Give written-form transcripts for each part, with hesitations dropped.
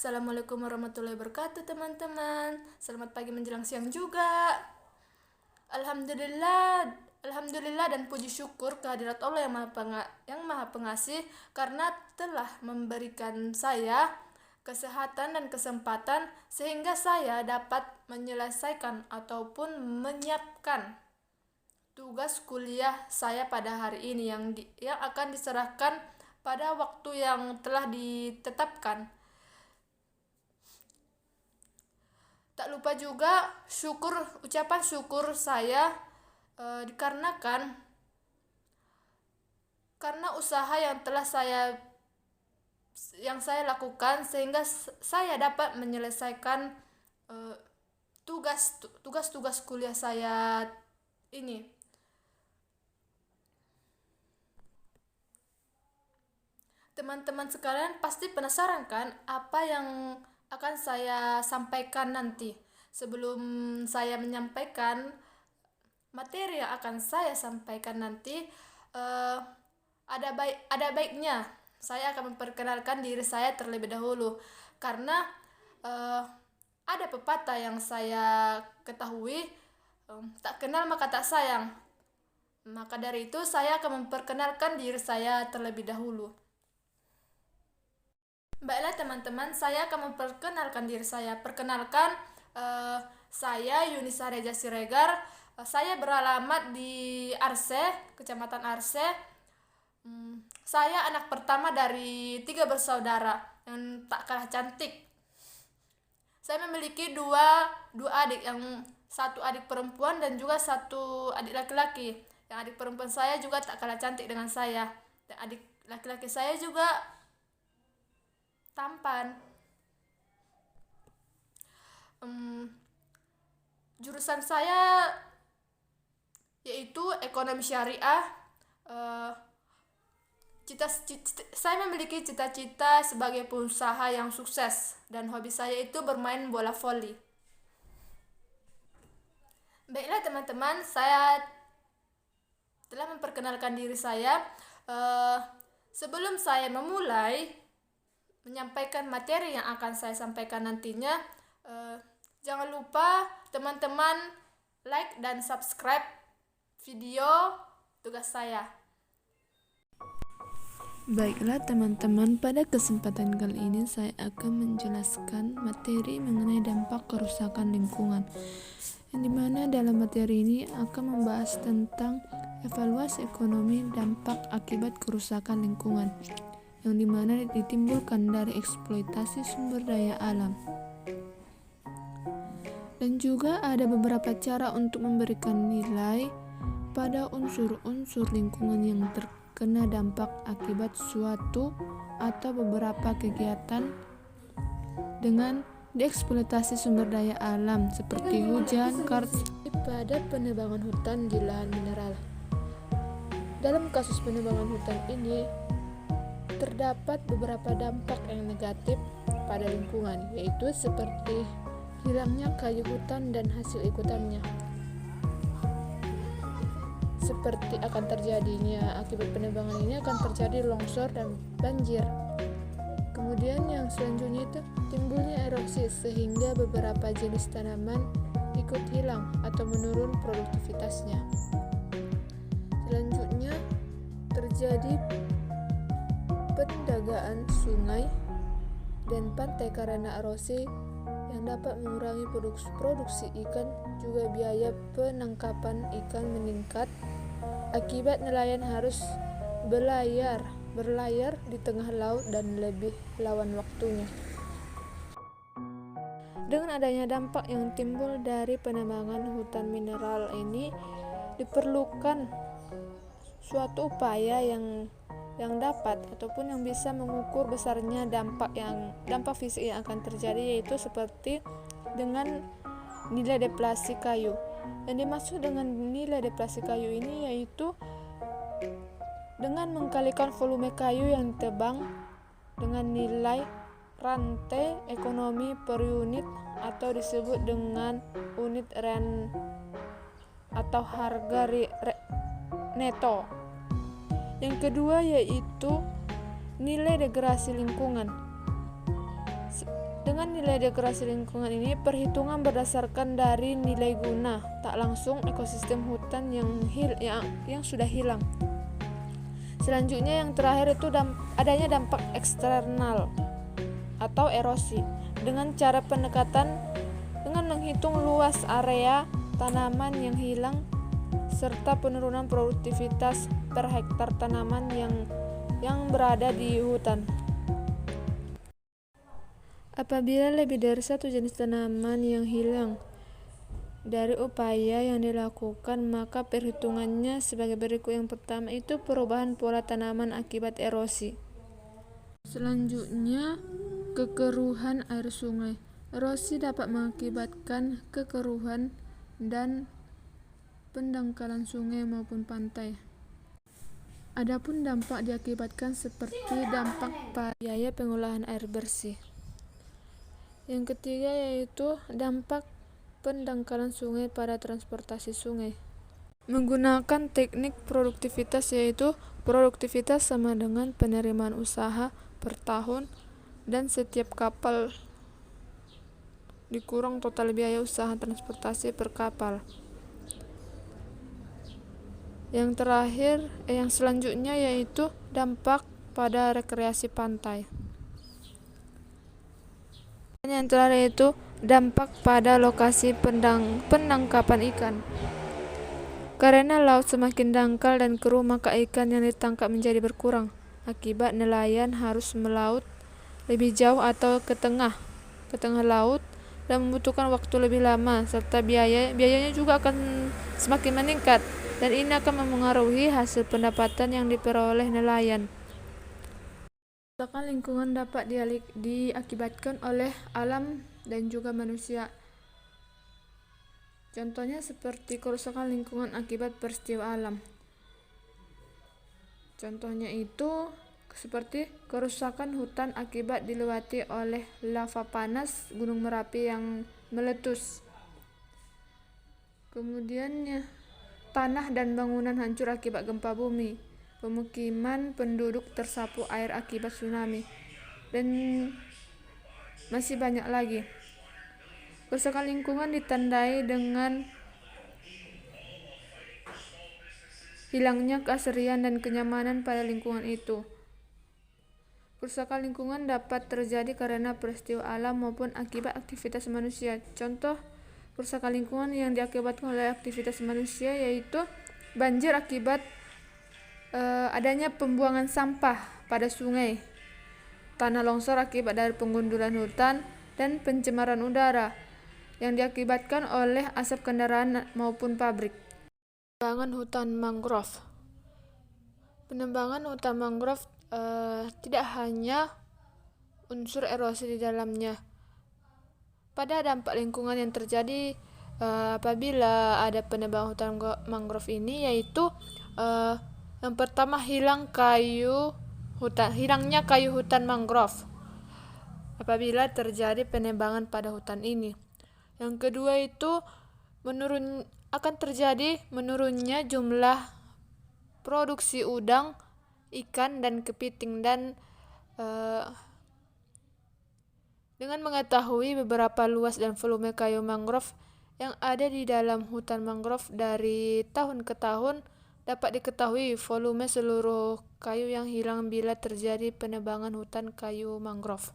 Assalamualaikum warahmatullahi wabarakatuh teman-teman. Selamat pagi menjelang siang juga. Alhamdulillah dan puji syukur kehadirat Allah yang maha pengasih karena telah memberikan saya kesehatan dan kesempatan sehingga saya dapat menyelesaikan ataupun menyiapkan tugas kuliah saya pada hari ini yang akan diserahkan pada waktu yang telah ditetapkan. Tak lupa juga ucapan syukur saya dikarenakan karena usaha yang saya lakukan sehingga saya dapat menyelesaikan tugas kuliah saya ini. Teman-teman sekalian pasti penasaran kan apa yang akan saya sampaikan nanti. Sebelum saya menyampaikan materi yang akan saya sampaikan nanti, ada baiknya saya akan memperkenalkan diri saya terlebih dahulu karena ada pepatah yang saya ketahui, tak kenal maka tak sayang. Maka dari itu saya akan memperkenalkan diri saya terlebih dahulu. Baiklah teman-teman, saya akan memperkenalkan diri saya. Perkenalkan, saya Yunisa Reja Siregar. Saya beralamat di Arse, Kecamatan Arse. Saya anak pertama dari 3 bersaudara yang tak kalah cantik. Saya memiliki dua adik, yang satu adik perempuan dan juga satu adik laki-laki. Yang adik perempuan saya juga tak kalah cantik dengan saya. Dan adik laki-laki saya juga tampan. Jurusan saya yaitu ekonomi syariah. Saya memiliki cita-cita sebagai pengusaha yang sukses dan hobi saya itu bermain bola voli. Baiklah teman-teman, saya telah memperkenalkan diri saya. Sebelum saya memulai menyampaikan materi yang akan saya sampaikan nantinya, jangan lupa teman-teman like dan subscribe video tugas saya. Baiklah teman-teman, pada kesempatan kali ini saya akan menjelaskan materi mengenai dampak kerusakan lingkungan, yang dimana dalam materi ini akan membahas tentang evaluasi ekonomi dampak akibat kerusakan lingkungan, yang dimana ditimbulkan dari eksploitasi sumber daya alam. Dan juga ada beberapa cara untuk memberikan nilai pada unsur-unsur lingkungan yang terkena dampak akibat suatu atau beberapa kegiatan dengan dieksploitasi sumber daya alam seperti hujan, pada penebangan hutan di lahan mineral. Dalam kasus penebangan hutan ini terdapat beberapa dampak yang negatif pada lingkungan, yaitu seperti hilangnya kayu hutan dan hasil ikutannya, seperti akan terjadinya akibat penebangan ini akan terjadi longsor dan banjir. Kemudian yang selanjutnya itu timbulnya erosi sehingga beberapa jenis tanaman ikut hilang atau menurun produktivitasnya. Selanjutnya terjadi pendagaan sungai dan pantai karena erosi yang dapat mengurangi produksi ikan. Juga biaya penangkapan ikan meningkat akibat nelayan harus berlayar di tengah laut dan lebih lawan waktunya. Dengan adanya dampak yang timbul dari penebangan hutan mineral ini, diperlukan suatu upaya yang dapat ataupun yang bisa mengukur besarnya dampak fisik yang akan terjadi, yaitu seperti dengan nilai deflasi kayu. Yang dimaksud dengan nilai deflasi kayu ini yaitu dengan mengkalikan volume kayu yang ditebang dengan nilai rantai ekonomi per unit atau disebut dengan unit rent atau harga neto. Yang kedua yaitu nilai degradasi lingkungan. Dengan nilai degradasi lingkungan ini, perhitungan berdasarkan dari nilai guna, tak langsung ekosistem hutan yang sudah hilang. Selanjutnya yang terakhir itu adanya dampak eksternal atau erosi dengan cara pendekatan dengan menghitung luas area tanaman yang hilang serta penurunan produktivitas per hektar tanaman yang berada di hutan. Apabila lebih dari satu jenis tanaman yang hilang dari upaya yang dilakukan, maka perhitungannya sebagai berikut. Yang pertama itu perubahan pola tanaman akibat erosi. Selanjutnya, kekeruhan air sungai. Erosi dapat mengakibatkan kekeruhan dan pendangkalan sungai maupun pantai. Adapun dampak diakibatkan seperti dampak pada biaya pengolahan air bersih. Yang ketiga yaitu dampak pendangkalan sungai pada transportasi sungai. Menggunakan teknik produktivitas, yaitu produktivitas sama dengan penerimaan usaha per tahun dan setiap kapal dikurang total biaya usaha transportasi per kapal. Yang selanjutnya yaitu dampak pada rekreasi pantai. Yang terakhir yaitu dampak pada lokasi penangkapan ikan. Karena laut semakin dangkal dan keruh, maka ikan yang ditangkap menjadi berkurang. Akibat nelayan harus melaut lebih jauh atau ke tengah laut dan membutuhkan waktu lebih lama, serta biayanya juga akan semakin meningkat, dan ini akan memengaruhi hasil pendapatan yang diperoleh nelayan. Kerusakan lingkungan dapat diakibatkan oleh alam dan juga manusia. Contohnya seperti kerusakan lingkungan akibat peristiwa alam. Contohnya itu seperti kerusakan hutan akibat dilewati oleh lava panas Gunung Merapi yang meletus. Kemudian tanah dan bangunan hancur akibat gempa bumi. Pemukiman penduduk tersapu air akibat tsunami, dan masih banyak lagi. Kerusakan lingkungan ditandai dengan hilangnya keasrian dan kenyamanan pada lingkungan itu. Kerusakan lingkungan dapat terjadi karena peristiwa alam maupun akibat aktivitas manusia. Contoh kerusakan lingkungan yang diakibatkan oleh aktivitas manusia yaitu banjir akibat adanya pembuangan sampah pada sungai, tanah longsor akibat dari penggundulan hutan, dan pencemaran udara yang diakibatkan oleh asap kendaraan maupun pabrik. Penebangan hutan mangrove. Penebangan hutan mangrove tidak hanya unsur erosi di dalamnya. Pada dampak lingkungan yang terjadi apabila ada penebangan hutan mangrove ini yaitu yang pertama hilangnya kayu hutan mangrove apabila terjadi penebangan pada hutan ini. Yang kedua itu akan terjadi menurunnya jumlah produksi udang, ikan, dan kepiting. Dan dengan mengetahui beberapa luas dan volume kayu mangrove yang ada di dalam hutan mangrove dari tahun ke tahun, dapat diketahui volume seluruh kayu yang hilang bila terjadi penebangan hutan kayu mangrove.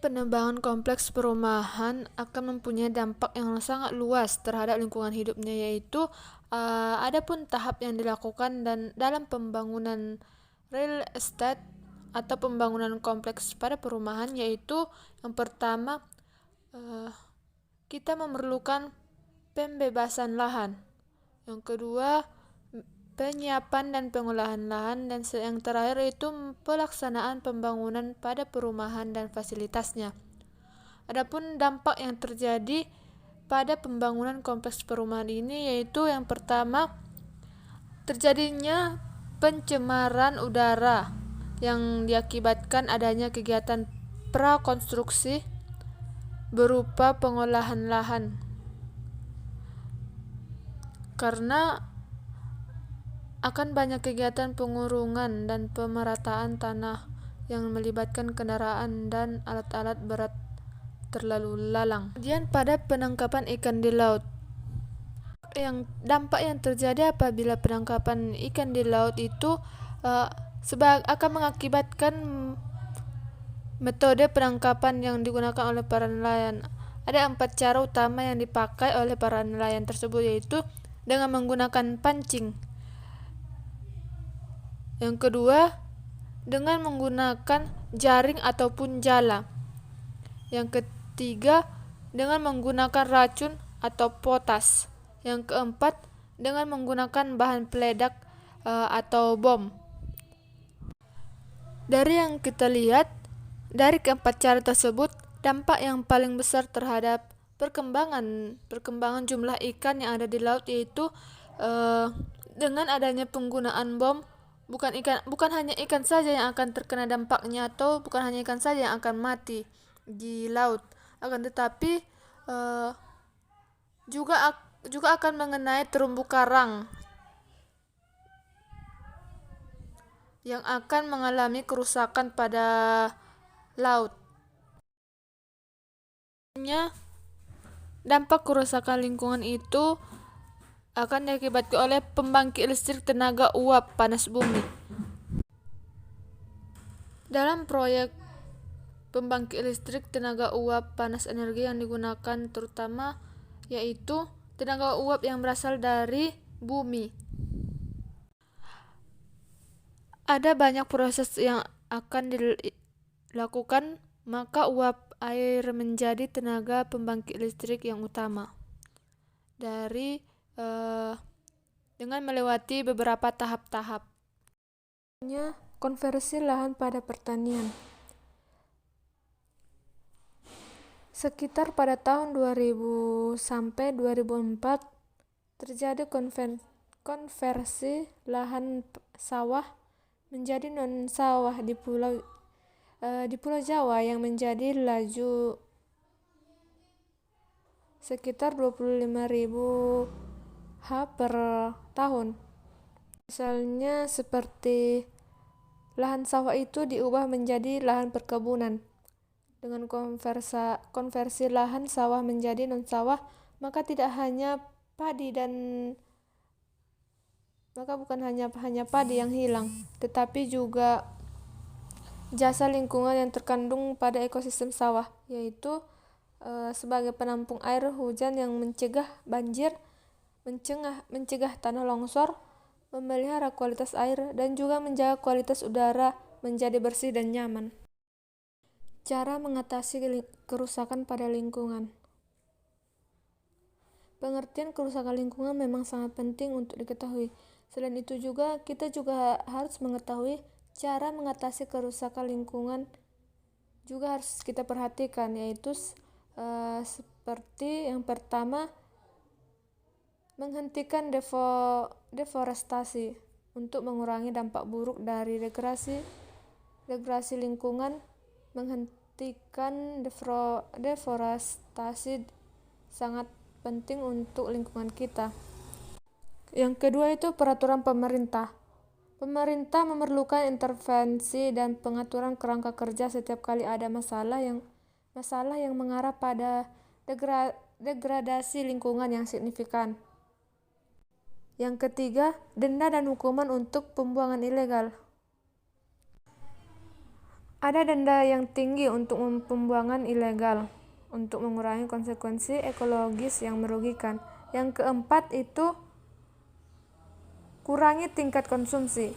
Penebangan kompleks perumahan akan mempunyai dampak yang sangat luas terhadap lingkungan hidupnya, yaitu adapun tahap yang dilakukan dan dalam pembangunan real estate atau pembangunan kompleks pada perumahan, yaitu yang pertama kita memerlukan pembebasan lahan, yang kedua penyiapan dan pengolahan lahan, dan yang terakhir itu pelaksanaan pembangunan pada perumahan dan fasilitasnya. Adapun dampak yang terjadi pada pembangunan kompleks perumahan ini yaitu yang pertama terjadinya pencemaran udara yang diakibatkan adanya kegiatan prakonstruksi berupa pengolahan lahan, karena akan banyak kegiatan pengurungan dan pemerataan tanah yang melibatkan kendaraan dan alat-alat berat terlalu lalang. Kemudian pada penangkapan ikan di laut, dampak yang terjadi apabila penangkapan ikan di laut itu akan mengakibatkan metode penangkapan yang digunakan oleh para nelayan. Ada 4 cara utama yang dipakai oleh para nelayan tersebut, yaitu dengan menggunakan pancing. Yang kedua, dengan menggunakan jaring ataupun jala. Yang ketiga, dengan menggunakan racun atau potas. Yang keempat, dengan menggunakan bahan peledak atau bom. Dari yang kita lihat, dari keempat cara tersebut, dampak yang paling besar terhadap perkembangan jumlah ikan yang ada di laut yaitu dengan adanya penggunaan bom, bukan hanya ikan saja yang akan terkena dampaknya, atau bukan hanya ikan saja yang akan mati di laut, akan tetapi juga akan mengenai terumbu karang yang akan mengalami kerusakan pada laut. Dampak kerusakan lingkungan itu akan diakibatkan oleh pembangkit listrik tenaga uap panas bumi. Dalam proyek pembangkit listrik tenaga uap panas energi yang digunakan terutama yaitu tenaga uap yang berasal dari bumi. Ada banyak proses yang akan dilakukan, maka uap air menjadi tenaga pembangkit listrik yang utama dengan melewati beberapa tahap-tahap. Konversi lahan pada pertanian. Sekitar pada tahun 2000 sampai 2004 terjadi konversi lahan sawah menjadi non sawah di Pulau Jawa yang menjadi laju sekitar 25.000 ha per tahun. Misalnya seperti lahan sawah itu diubah menjadi lahan perkebunan. Dengan konversi lahan sawah menjadi non sawah, maka tidak hanya padi maka bukan hanya padi yang hilang, tetapi juga jasa lingkungan yang terkandung pada ekosistem sawah, yaitu sebagai penampung air hujan yang mencegah banjir, mencegah tanah longsor, memelihara kualitas air, dan juga menjaga kualitas udara menjadi bersih dan nyaman. Cara mengatasi kerusakan pada lingkungan. Pengertian kerusakan lingkungan memang sangat penting untuk diketahui. Selain itu juga, kita juga harus mengetahui cara mengatasi kerusakan lingkungan juga harus kita perhatikan, yaitu seperti yang pertama, menghentikan deforestasi untuk mengurangi dampak buruk dari degrasi lingkungan. Menghentikan deforestasi sangat penting untuk lingkungan kita. Yang kedua itu peraturan pemerintah. Pemerintah memerlukan intervensi dan pengaturan kerangka kerja setiap kali ada masalah yang mengarah pada degradasi lingkungan yang signifikan. Yang ketiga, denda dan hukuman untuk pembuangan ilegal. Ada denda yang tinggi untuk pembuangan ilegal untuk mengurangi konsekuensi ekologis yang merugikan. Yang keempat itu kurangi tingkat konsumsi.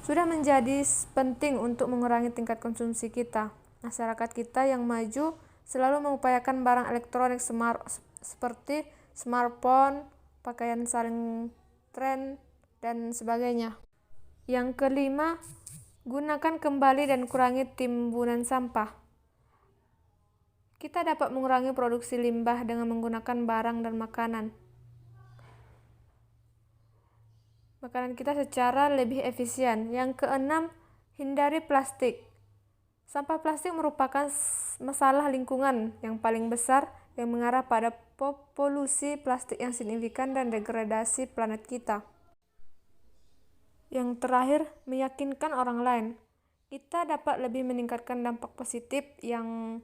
Sudah menjadi penting untuk mengurangi tingkat konsumsi kita. Masyarakat kita yang maju selalu mengupayakan barang elektronik seperti smartphone, pakaian saling tren, dan sebagainya. Yang kelima, gunakan kembali dan kurangi timbunan sampah. Kita dapat mengurangi produksi limbah dengan menggunakan barang dan makanan kita secara lebih efisien. Yang keenam, hindari plastik. Sampah plastik merupakan masalah lingkungan yang paling besar yang mengarah pada polusi plastik yang signifikan dan degradasi planet kita. Yang terakhir, meyakinkan orang lain. kita dapat lebih meningkatkan dampak positif yang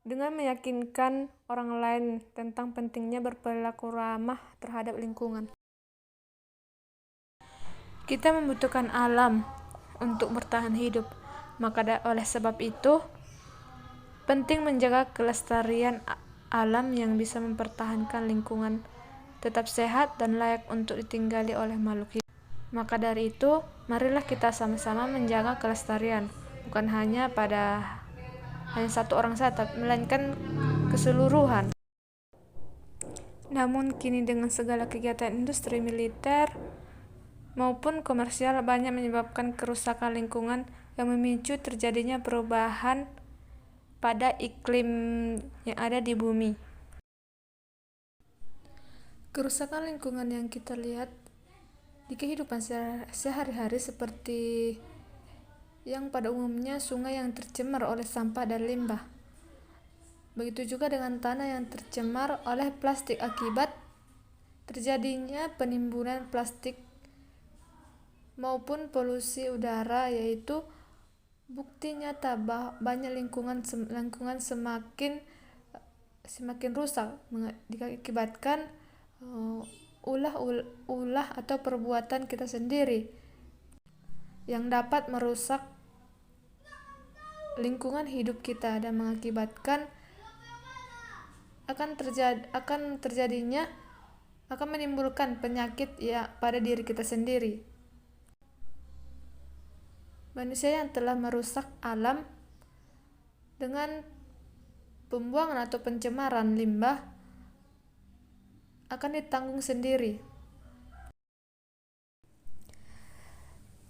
dengan meyakinkan orang lain tentang pentingnya berperilaku ramah terhadap lingkungan. Kita membutuhkan alam untuk bertahan hidup, maka oleh sebab itu penting menjaga kelestarian alam yang bisa mempertahankan lingkungan tetap sehat dan layak untuk ditinggali oleh makhluk hidup. Maka dari itu, marilah kita sama-sama menjaga kelestarian, bukan hanya satu orang saja, melainkan keseluruhan. Namun kini dengan segala kegiatan industri militer maupun komersial banyak menyebabkan kerusakan lingkungan yang memicu terjadinya perubahan pada iklim yang ada di bumi. Kerusakan lingkungan yang kita lihat di kehidupan sehari-hari seperti yang pada umumnya sungai yang tercemar oleh sampah dan limbah. Begitu juga dengan tanah yang tercemar oleh plastik akibat terjadinya penimbunan plastik maupun polusi udara, yaitu bukti nyata banyak lingkungan semakin rusak diakibatkan ulah atau perbuatan kita sendiri yang dapat merusak lingkungan hidup kita dan mengakibatkan akan menimbulkan penyakit pada diri kita sendiri. Manusia yang telah merusak alam dengan pembuangan atau pencemaran limbah akan ditanggung sendiri.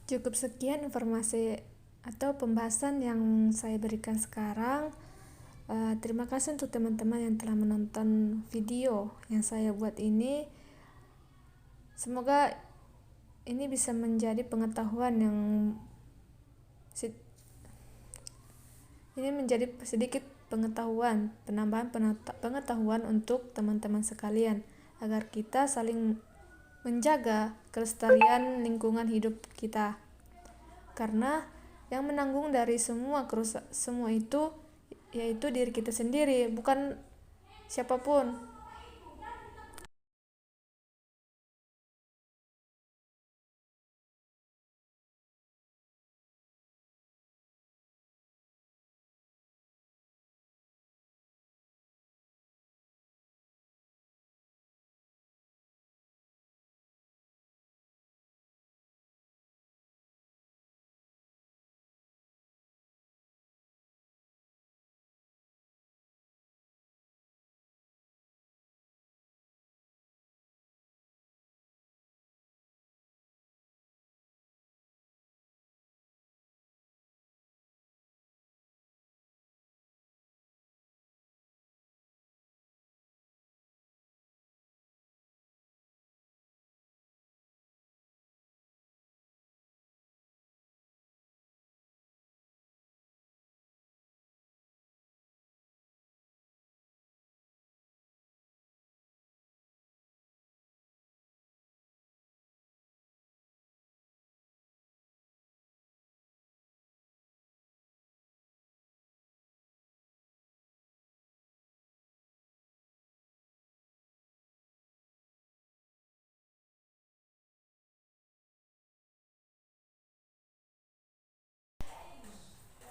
Cukup sekian informasi atau pembahasan yang saya berikan sekarang. Terima kasih untuk teman-teman yang telah menonton video yang saya buat ini. Semoga ini bisa menjadi pengetahuan sedikit pengetahuan, penambahan pengetahuan untuk teman-teman sekalian, agar kita saling menjaga kelestarian lingkungan hidup kita, karena yang menanggung dari semua itu yaitu diri kita sendiri, bukan siapapun.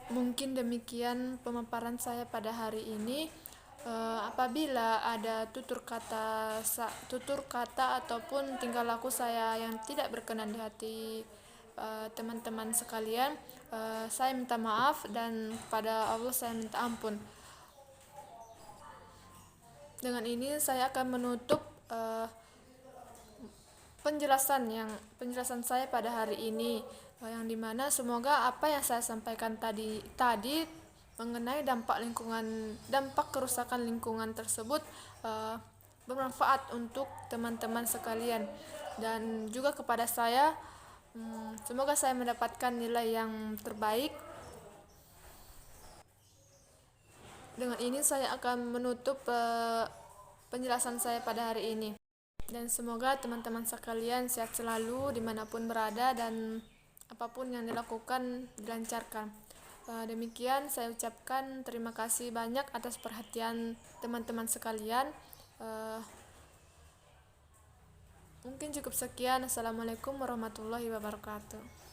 Mungkin demikian pemaparan saya pada hari ini. Apabila ada tutur kata ataupun tingkah laku saya yang tidak berkenan di hati teman-teman sekalian, saya minta maaf dan pada Allah saya minta ampun. Dengan ini saya akan menutup penjelasan saya pada hari ini, yang dimana semoga apa yang saya sampaikan tadi mengenai dampak kerusakan lingkungan tersebut bermanfaat untuk teman-teman sekalian, dan juga kepada saya. Semoga saya mendapatkan nilai yang terbaik. Dengan ini saya akan menutup penjelasan saya pada hari ini, dan semoga teman-teman sekalian sehat selalu dimanapun berada, dan apapun yang dilakukan dilancarkan. Demikian saya ucapkan terima kasih banyak atas perhatian teman-teman sekalian. Mungkin cukup sekian. Assalamualaikum warahmatullahi wabarakatuh.